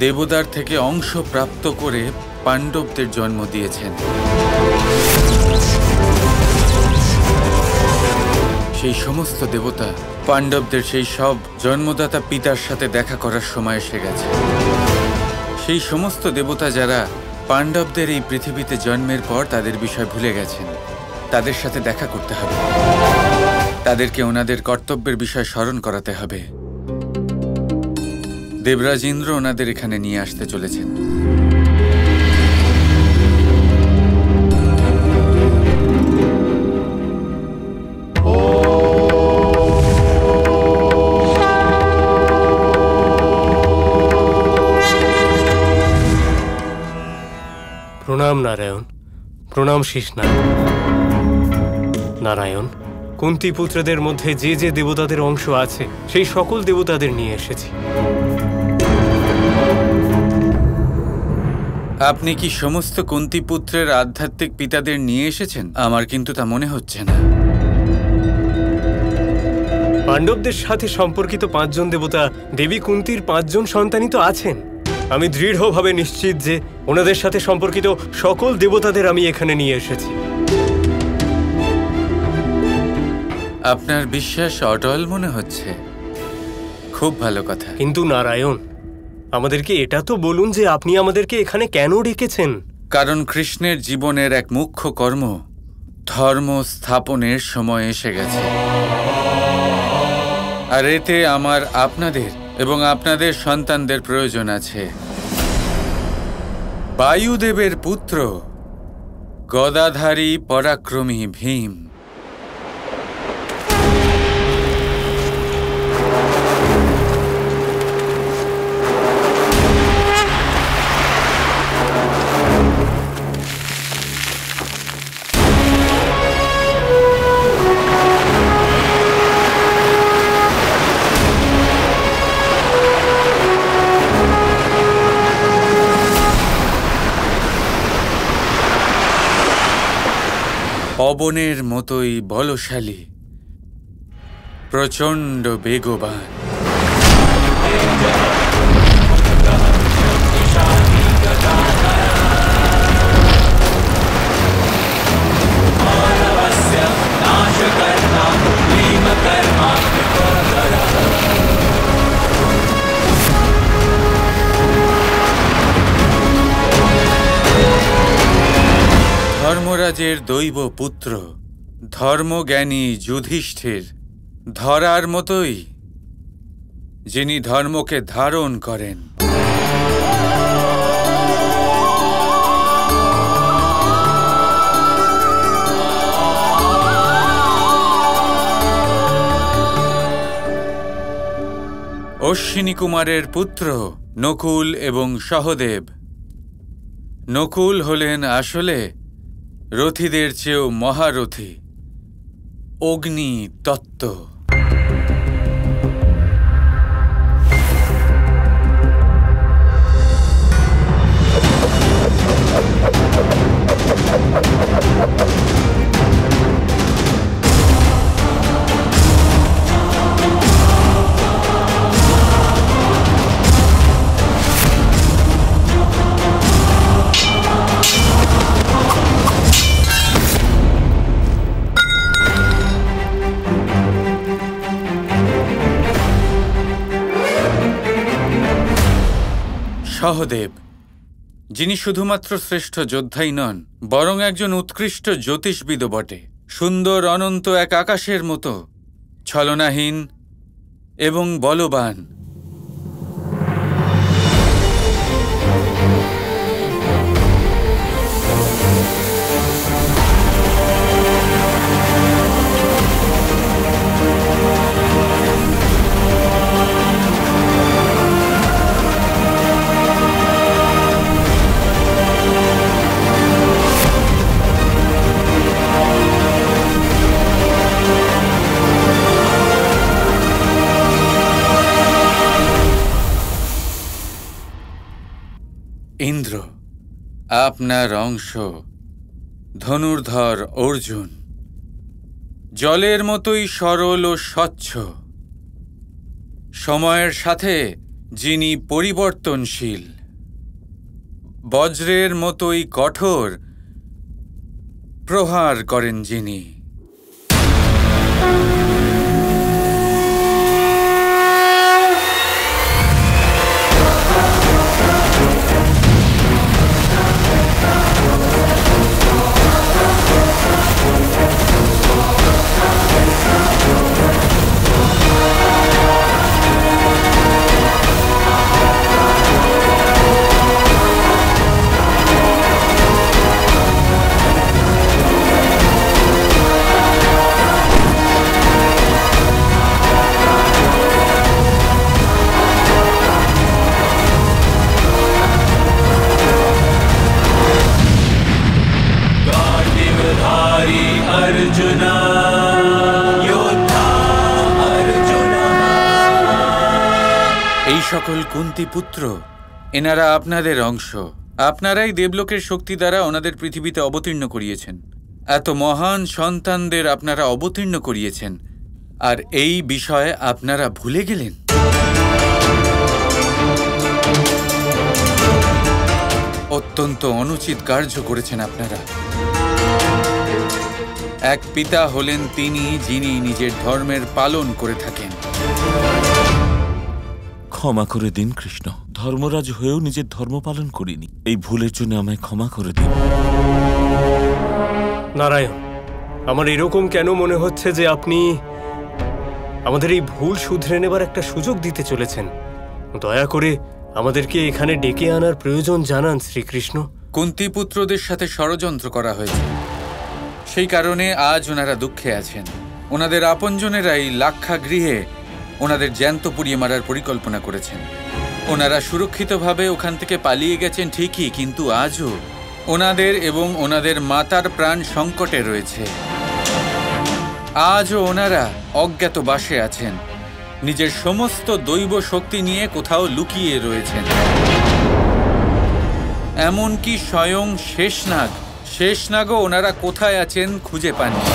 দেবতার থেকে অংশ প্রাপ্ত করে পাণ্ডবদের জন্ম দিয়েছেন। সেই সমস্ত দেবতা পাণ্ডবদের সেই সব জন্মদাতা পিতার সাথে দেখা করার সময় এসে গেছে। সেই সমস্ত দেবতা যারা পাণ্ডবদের এই পৃথিবীতে জন্মের পর তাদের বিষয় ভুলে গেছেন, তাদের সাথে দেখা করতে হবে। তাদেরকে ওনাদের কর্তব্যের বিষয় স্মরণ করাতে হবে। দেবরাজ ইন্দ্র ওনাদের এখানে নিয়ে আসতে চলেছেন। প্রণাম নারায়ণ, প্রণাম শীর্ষনাগ। নারায়ণ, কুন্তী পুত্রদের মধ্যে যে যে দেবতাদের অংশ আছে সেই সকল দেবতাদের নিয়ে এসেছি। আপনি কি সমস্ত কুন্তী পুত্রের আধ্যাত্মিক পিতাদের নিয়ে এসেছেন? আমার কিন্তু তা মনে হচ্ছে না। পাণ্ডবদের সাথে সম্পর্কিত 5 জন দেবতা দেবী কুন্তীর 5 জন সন্তানই তো আছেন। আমি দৃঢ়ভাবে নিশ্চিত যে ওনাদের সাথে সম্পর্কিত সকল দেবতাদের আমি এখানে নিয়ে এসেছি। আপনার বিশ্বাস অটল মনে হচ্ছে। খুব ভালো কথা। কিন্তু নারায়ণ, আমাদেরকে এটা তো বলুন যে আপনি আমাদেরকে এখানে কেন ডেকেছেন? কারণ কৃষ্ণের জীবনের এক মুখ্য কর্ম ধর্ম স্থাপনের সময় এসে গেছে। আর এতে আমার আপনাদের এবং আপনাদের সন্তানদের প্রয়োজন আছে। বায়ুদেবের পুত্র গদাধারী পরাক্রমী ভীম। পবনের মতোই বলশালী, প্রচণ্ড বেগবান। ধর্মরাজের দৈব পুত্র ধর্মজ্ঞানী যুধিষ্ঠির, ধরার মতোই যিনি ধর্মকে ধারণ করেন। অশ্বিনী কুমারের পুত্র নকুল এবং সহদেব। নকুল হলেন আসলে রথীদের চেয়েও মহারথী, অগ্নি তত্ত্ব। সহদেব, যিনি শুধুমাত্র শ্রেষ্ঠ যোদ্ধাই নন, বরং একজন উৎকৃষ্ট জ্যোতিষবিদও বটে। সুন্দর অনন্ত এক আকাশের মতো, ছলনাহীন এবং বলবান। ইন্দ্র, আপনার অংশ ধনুর্ধর অর্জুন, জলের মতোই সরল ও স্বচ্ছ। সময়ের সাথে যিনি পরিবর্তনশীল, বজ্রের মতোই কঠোর প্রহার করেন যিনি। এই সকল কুন্তী পুত্র, এনারা আপনাদের অংশ। আপনারাই দেবলোকের শক্তি দ্বারা ওনাদের পৃথিবীতে অবতীর্ণ করিয়েছেন। এত মহান সন্তানদের আপনারা অবতীর্ণ করিয়েছেন, আর এই বিষয়ে আপনারা ভুলে গেলেন। অত্যন্ত অনুচিত কার্য করেছেন আপনারা। এক পিতা হলেন তিনি, যিনি নিজের ধর্মের পালন করে থাকেন। ক্ষমা করে দিন কৃষ্ণ, ধর্মরাজ হয়েও নিজের ধর্ম পালন করিনি। এই ভুলের জন্য আমায় ক্ষমা করে দিন। নারায়ণ, আমার এরকম কেন মনে হচ্ছে যে আপনি আমাদের এই ভুল শুধরে নেবার একটা সুযোগ দিতে চলেছেন। দয়া করে আমাদেরকে এখানে ডেকে আনার প্রয়োজন জানান শ্রীকৃষ্ণ। কুন্তী পুত্রদের সাথে ষড়যন্ত্র করা হয়েছে, সেই কারণে আজ ওনারা দুঃখে আছেন। ওনাদের আপনজনেরাই লাক্ষাগৃহে ওনাদের জ্যান্ত পুড়িয়ে মারার পরিকল্পনা করেছেন। ওনারা সুরক্ষিতভাবে ওখান থেকে পালিয়ে গেছেন ঠিকই, কিন্তু আজও ওনাদের এবং ওনাদের মাতার প্রাণ সংকটে রয়েছে। আজও ওনারা অজ্ঞাতবাসে আছেন, নিজের সমস্ত দৈব শক্তি নিয়ে কোথাও লুকিয়ে রয়েছেন। এমনকি স্বয়ং শেষনাগও ওনারা কোথায় আছেন খুঁজে পাননি।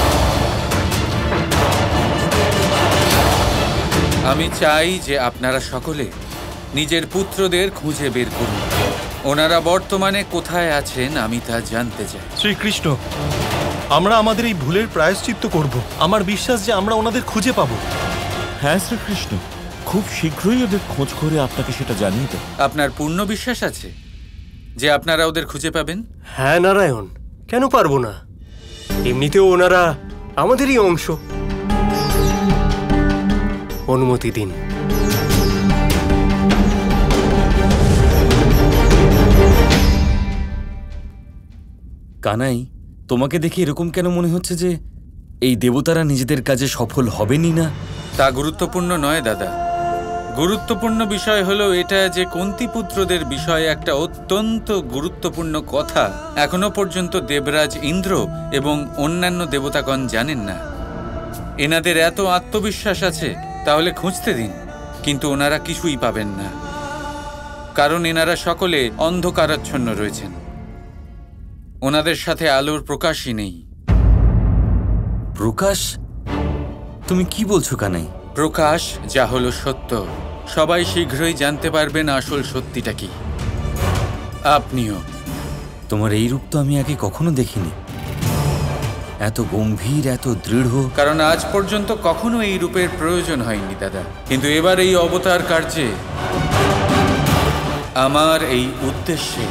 আমি চাই যে আপনারা সকলে নিজের পুত্রদের খুঁজে বের করুন। ওনারা বর্তমানে কোথায় আছেন আমি তা জানতে চাই। শ্রীকৃষ্ণ, আমরা আমাদের এই ভুলের প্রায়শ্চিত্ত করব। আমার বিশ্বাস যে আমরা ওনাদের খুঁজে পাবো। হ্যাঁ শ্রীকৃষ্ণ, খুব শীঘ্রই ওদের খোঁজ করে আপনাকে সেটা জানিয়ে দেব। আপনার পূর্ণ বিশ্বাস আছে যে আপনারা ওদের খুঁজে পাবেন? হ্যাঁ নারায়ণ, কেন পারবো না? এমনিতেও ওনারা আমাদেরই অংশ। অনুমতি দিন। কানাই, তোমাকে দেখে এরকম কেন মনে হচ্ছে যে এই দেবতারা নিজেদের কাজে সফল হবেনই না? তা গুরুত্বপূর্ণ নয় দাদা। গুরুত্বপূর্ণ বিষয় হলো এটা যে কুন্তী পুত্রদের বিষয়ে একটা অত্যন্ত গুরুত্বপূর্ণ কথা এখনো পর্যন্ত দেবরাজ ইন্দ্র এবং অন্যান্য দেবতাগণ জানেন না। এনাদের এত আত্মবিশ্বাস আছে, তাহলে খুঁজতে দিন, কিন্তু ওনারা কিছুই পাবেন না, কারণ এনারা সকলে অন্ধকারাচ্ছন্ন রয়েছেন। ওনাদের সাথে আলোর প্রকাশই নেই। প্রকাশ? তুমি কি বলছো কানাই? প্রকাশ যা হলো সত্য, সবাই শীঘ্রই জানতে পারবেন আসল সত্যিটা কি। আপনিও। তোমার এই রূপ তো আমি আগে কখনো দেখিনি, এত গম্ভীর, এত দৃঢ়। কারণ আজ পর্যন্ত কখনো এই রূপের প্রয়োজন হয়নি দাদা, কিন্তু এবার এই অবতার কার্যে আমার এই উদ্দেশ্যে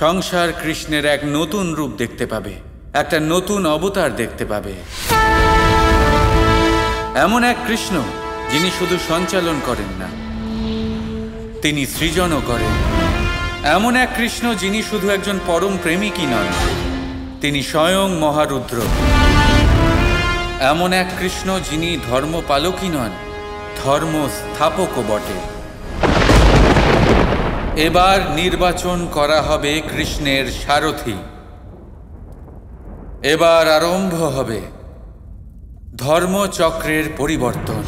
সংসার কৃষ্ণের এক নতুন রূপ দেখতে পাবে, একটা নতুন অবতার দেখতে পাবে। এমন এক কৃষ্ণ যিনি শুধু সঞ্চালন করেন না, তিনি সৃজনও করেন। এমন এক কৃষ্ণ যিনি শুধু একজন পরম প্রেমিকই নন, তিনি স্বয়ং মহারুদ্র। এমন এক কৃষ্ণ যিনি ধর্মপালকই নন, ধর্ম স্থাপকও বটে। এবার নির্বাচন করা হবে কৃষ্ণের সারথি। এবার আরম্ভ হবে ধর্মচক্রের পরিবর্তন।